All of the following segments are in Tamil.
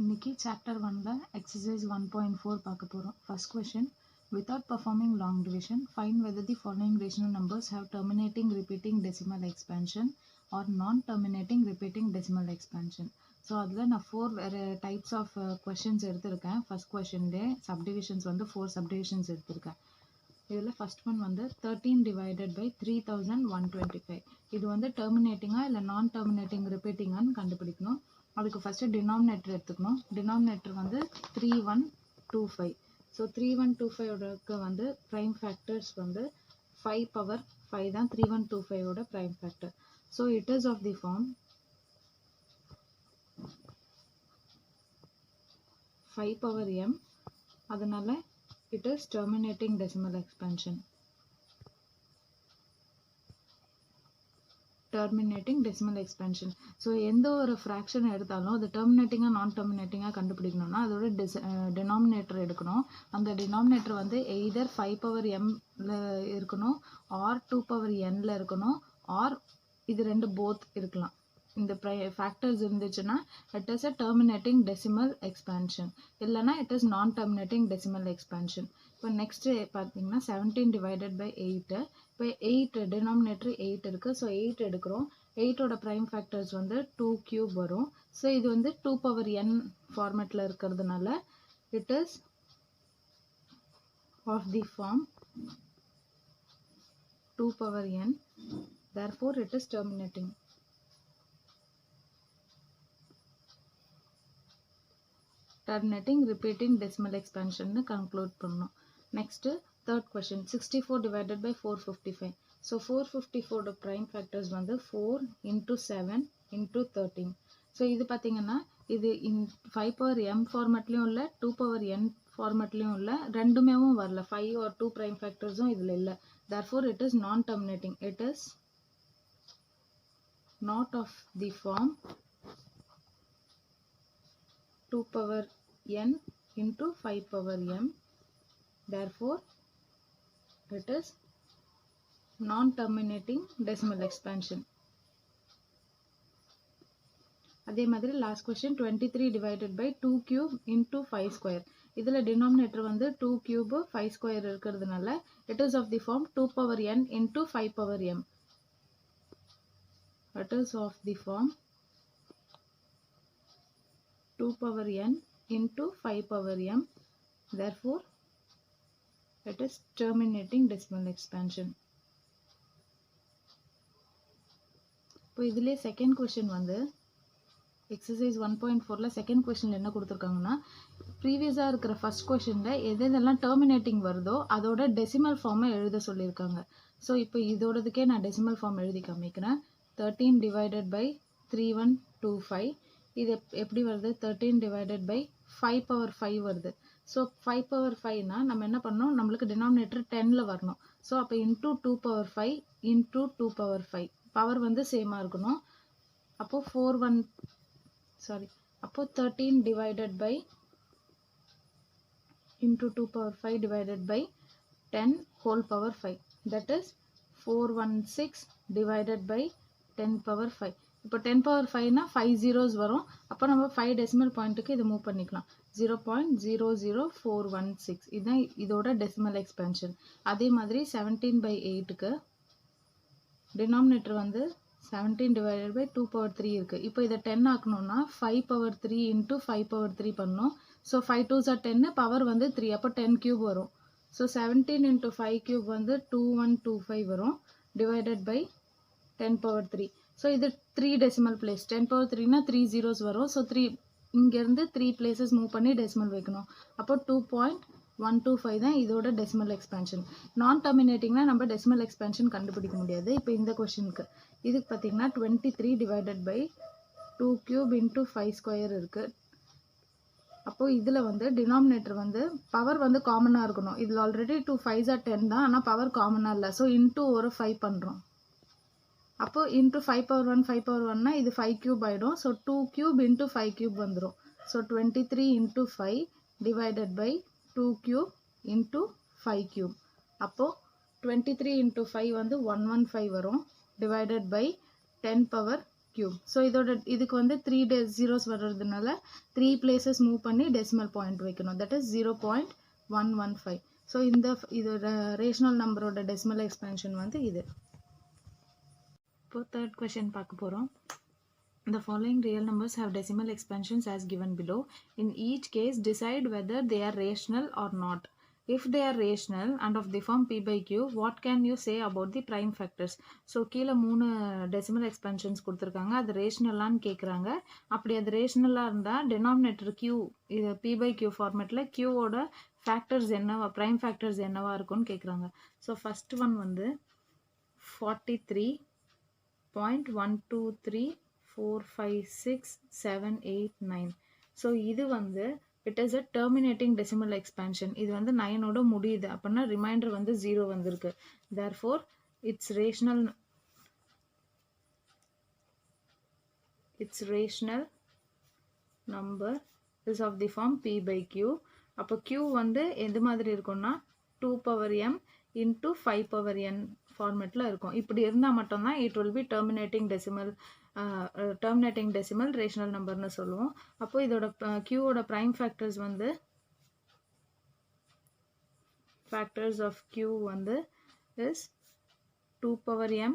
இன்னைக்கு சாப்டர் 1ல எக்ஸசைஸ் 1.4 பார்க்க போகிறோம். First question, without performing long division, find whether the following rational numbers have terminating repeating decimal expansion or non-terminating repeating decimal expansion. So அதில் நான் 4 டைப்ஸ் ஆஃப் கொஷின்ஸ் எடுத்திருக்கேன். ஃபர்ஸ்ட் கொஷின்லே சப்டிவிஷன்ஸ் வந்து 4 சப்டிவிஷன்ஸ் எடுத்திருக்கேன். இதில் ஃபர்ஸ்ட் ஒன் வந்து 13 டிவைடட் பை 3125. இது வந்து டெர்மினேட்டிங்காக இல்லை நான் டெர்மினேட்டிங் ரிப்பீட்டிங்கான்னு கண்டுபிடிக்கணும். அதுக்கு ஃபஸ்ட்டு டினாமினேட்டர் எடுத்துக்கணும். டினாமினேட்டர் வந்து 3125. ஸோ 3125ஓடக்கு வந்து ப்ரைம் ஃபேக்டர்ஸ் வந்து 5 பவர் 5 தான் 3125ஓட prime factor. So it is of the form 5 power m, அதனால it is terminating decimal expansion. Terminating decimal expansion. So எந்த ஒரு ஃப்ராக்ஷன் எடுத்தாலும் அது டெர்மினேட்டிங்காக நான் டெர்மினேட்டிங்காக கண்டுபிடிக்கணும்னா அதோட டினாமினேட்டர் எடுக்கணும். அந்த டினாமினேட்டர் வந்து எய்தர் 5 பவர் எம்ல இருக்கணும், ஆர் 2 பவர் என்ல இருக்கணும், ஆர் இது ரெண்டு போத் இருக்கலாம். இந்த ஃபேக்டர்ஸ் இருந்துச்சுன்னா it is a terminating decimal expansion, இல்லைனா it is non terminating decimal expansion. இப்போ நெக்ஸ்ட் பார்த்தீங்கன்னா 17 டிவைடட் பை 8. இப்போ 8 டினாமினேட்டர் 8 இருக்குது. ஸோ 8 எடுக்கிறோம். 8ஓட ப்ரைம் ஃபேக்டர்ஸ் வந்து 2 கியூப் வரும். ஸோ இது வந்து 2 பவர் என் ஃபார்மேட்டில் இருக்கிறதுனால it is of the form 2 power n, therefore it is terminating. Terminating repeating decimal expansion னு கன்க்ளூட் பண்ணணும். Next third question, 64 divided by 455. ஸோ 454ஓட ப்ரைம் ஃபேக்டர்ஸ் வந்து 4 into 7 into 13. ஸோ இது பார்த்தீங்கன்னா இது 5 பவர் எம் ஃபார்மேட்லேயும் இல்லை, 2 பவர் என் ஃபார்மேட்லேயும் இல்லை, ரெண்டுமேவும் வரல. 5 or 2 ப்ரைம் ஃபேக்டர்ஸும் இதில் இல்லை. therefore it is non terminating. it is not of the form 2 power n into 5 power m, therefore it is non-terminating decimal expansion. அதே மாதிரி last question 23 divided by 2 cube into 5 square. இதில் டினாமினேட்டர் வந்து 2 cube 5 square இருக்கிறதுனால it is of the form 2 power n into 5 power m. it is of the form 2 power n into 5 power m, therefore it is terminating decimal expansion. இப்போ இதிலே செகண்ட் கொஸ்டின் வந்து எக்ஸசைஸ் 1.4ல செகண்ட் கொஸ்டின்ல என்ன கொடுத்துருக்காங்கன்னா, ப்ரீவியஸாக இருக்கிற ஃபர்ஸ்ட் கொஸ்டினில் எதெல்லாம் டெர்மினேட்டிங் வருதோ அதோட டெசிமல் ஃபார்மை எழுத சொல்லியிருக்காங்க. ஸோ இப்போ இதோடதுக்கே நான் டெசிமல் ஃபார்ம் எழுதி காமிக்கிறேன். 13 divided by 3125. இது எப்படி வருது? 13 divided by 5 பவர் 5 வருது. ஸோ 5 பவர் 5னா நம்ம என்ன பண்ணணும், நம்மளுக்கு டினாமினேட்டர் 10ல் வரணும். ஸோ அப்போ into 2 power 5 into 2 power 5 power வந்து சேமாக இருக்கணும். அப்போது 13 divided by into 2 power 5 divided by 10 whole power 5, that is 416 divided by 10 power 5. இப்போ 10 பவர் 5னா 5 zeros வரும். அப்போ நம்ம 5 டெசிமல் பாயிண்ட்டுக்கு இதை மூவ் பண்ணிக்கலாம். 0.00416 இதுதான் இதோட டெசிமல் எக்ஸ்பென்ஷன். அதே மாதிரி 17 by 8க்கு டினாமினேட்டர் வந்து 17 divided by 2 power 3 இருக்குது. இப்போ இதை 10 ஆக்கணும்னா 5 power 3 into 5 power 3 பண்ணணும். ஸோ 5 2s are 10, பவர் வந்து 3, அப்போ 10 cube வரும். ஸோ 17 into 5 cube வந்து 2125 வரும், டிவைடட் பை 10 power 3. ஸோ இது 3 டெசிமல் பிளேஸ். 10 power 3னா 3 zeros வரும். ஸோ 3 இங்கேருந்து 3 பிளேசஸ் மூவ் பண்ணி டெசிமல் வைக்கணும். அப்போ 2.125 தான் இதோட டெசிமல் எக்ஸ்பென்ஷன். நான் டெர்மினேட்டிங்னா நம்ம டெசிமல் எக்ஸ்பென்ஷன் கண்டுபிடிக்க முடியாது. இப்போ இந்த கொஸ்டினுக்கு இதுக்கு பார்த்தீங்கன்னா 23 divided by 2 cube into 5 square இருக்குது. அப்போது இதில் வந்து டினாமினேட்டர் வந்து பவர் வந்து காமனாக இருக்கணும். இதில் ஆல்ரெடி 2 5s are 10 தான், ஆனால் பவர் காமனாக இல்லை. ஸோ இன்டூ ஒரு 5 பண்ணுறோம். அப்போது இன்டூ 5 பவர் 1 5 பவர் 1னா இது 5 கியூப் ஆகிடும். ஸோ 2 கியூப் இன்டூ 5 கியூப் வந்துடும். So 23 into 5 divided by 2 cube into 5 cube. அப்போது 23 இன்டூ 5 வந்து 115 வரும், divided by 10 power cube. So இதுக்கு வந்து 3 zeros வர்றதுனால 3 places மூவ் பண்ணி டெசிமல் பாயிண்ட் வைக்கணும். That is 0.115. ஸோ இதோட ரேஷனல் நம்பரோட டெசிமல் எக்ஸ்பென்ஷன் வந்து இது. இப்போ தேர்ட் கொஷின் பார்க்க போகிறோம். The following real numbers have decimal expansions as given below. In each case, decide whether they are rational or not. If they are rational and of the form p by q, what can you say about the prime factors? So கீழே 3 decimal expansions கொடுத்துருக்காங்க. அது ரேஷனலான்னு கேட்குறாங்க. அப்படி அது ரேஷனலாக இருந்தால் denominator q இது p by q ஃபார்மேட்டில் qவோட ஃபேக்டர்ஸ் என்னவா ப்ரைம் ஃபேக்டர்ஸ் என்னவா இருக்கும்னு கேட்குறாங்க. ஸோ ஃபஸ்ட் ஒன் வந்து 43.123456789. ஸோ இது வந்து it is a terminating decimal expansion. இது வந்து 9ஓட முடியுது அப்படின்னா ரிமைண்டர் வந்து 0 வந்திருக்கு. Therefore it's rational number is of the form p by q. அப்போ q வந்து எது மாதிரி இருக்கும்னா 2 power m into 5 power n ஃபார்மேட்டில் இருக்கும். இப்படி இருந்தால் மட்டும்தான் it will be terminating decimal rational நம்பர்னு சொல்லுவோம். அப்போ இதோட க்யூவோட ப்ரைம் ஃபேக்டர்ஸ் வந்து ஃபேக்டர்ஸ் ஆஃப் க்யூ வந்து is 2 power m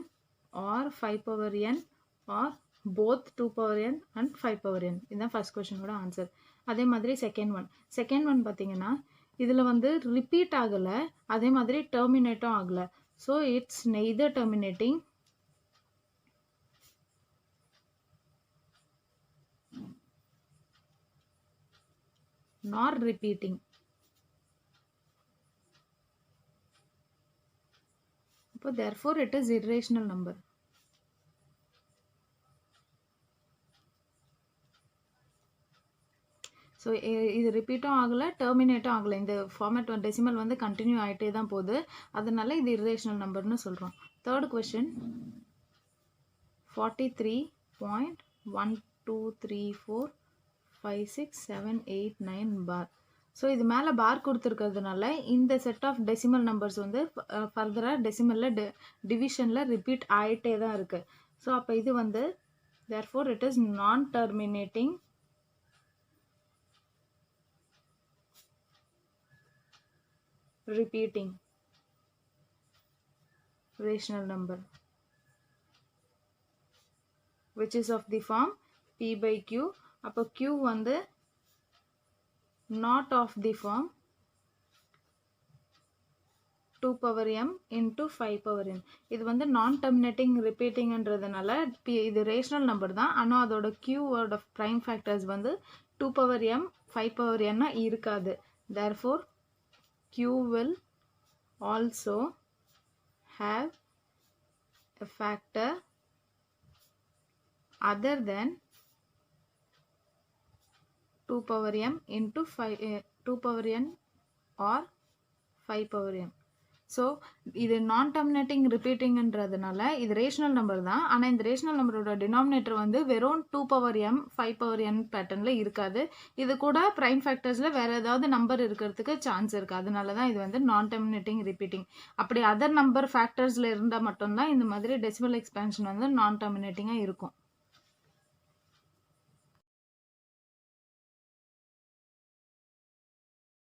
or 5 power n or both 2 power n and 5 power n. இதுதான் ஃபர்ஸ்ட் கொஸ்டினோட ஆன்சர். அதே மாதிரி செகண்ட் ஒன் பார்த்தீங்கன்னா இதில் வந்து ரிப்பீட் ஆகலை, அதே மாதிரி டெர்மினேட்டும் ஆகலை. So it's neither terminating nor repeating. So therefore it is irrational number. So இது ரிப்பீட்டும் ஆகலை, டெர்மினேட்டும் ஆகலை. இந்த ஃபார்மேட் டெசிமல் வந்து கண்டினியூ ஆகிட்டே தான் போகுது. அதனால இது இர்ரேஷனல் நம்பர்னு சொல்கிறோம். தேர்ட் கொஸ்டின் 43.123456789 பார். ஸோ இது மேலே பார் கொடுத்துருக்கிறதுனால இந்த செட் ஆஃப் டெசிமல் நம்பர்ஸ் வந்து ஃபர்தராக டெசிமலில் டிவிஷனில் ரிப்பீட் ஆகிட்டே தான் இருக்குது. ஸோ அப்போ இது வந்து therefore it is non terminating repeating rational number which is of the form p by q. அப்போ q வந்து not of the form 2 power m into 5 power n. இது வந்து நான் டெர்மினேட்டிங் ரிப்பீட்டிங்ன்றதுனால இது ரேஷனல் நம்பர் தான். ஆனால் அதோட q-ஓட ப்ரைம் ஃபேக்டர்ஸ் வந்து 2 power m 5 power n இருக்காது. therefore q will also have a factor other than 2 power m into 2 power n or 5 power n. So இது நான் டெர்மினேட்டிங் ரிப்பீட்டிங்ன்றதுனால இது ரேஷனல் நம்பர் தான். ஆனால் இந்த ரேஷனல் நம்பரோட டினாமினேட்டர் வந்து வெறும் 2 power m 5 power n பேட்டர்னில் இருக்காது. இது கூட ப்ரைம் ஃபேக்டர்ஸில் வேறு ஏதாவது நம்பர் இருக்கிறதுக்கு சான்ஸ் இருக்குது. அதனால தான் இது வந்து நான் டெர்மினேட்டிங் ரிப்பீட்டிங். அப்படி அதர் நம்பர் ஃபேக்டர்ஸில் இருந்தால் மட்டும்தான் இந்த மாதிரி டெசிமல் எக்ஸ்பேன்ஷன் வந்து நான் டெர்மினேட்டிங்காக இருக்கும்.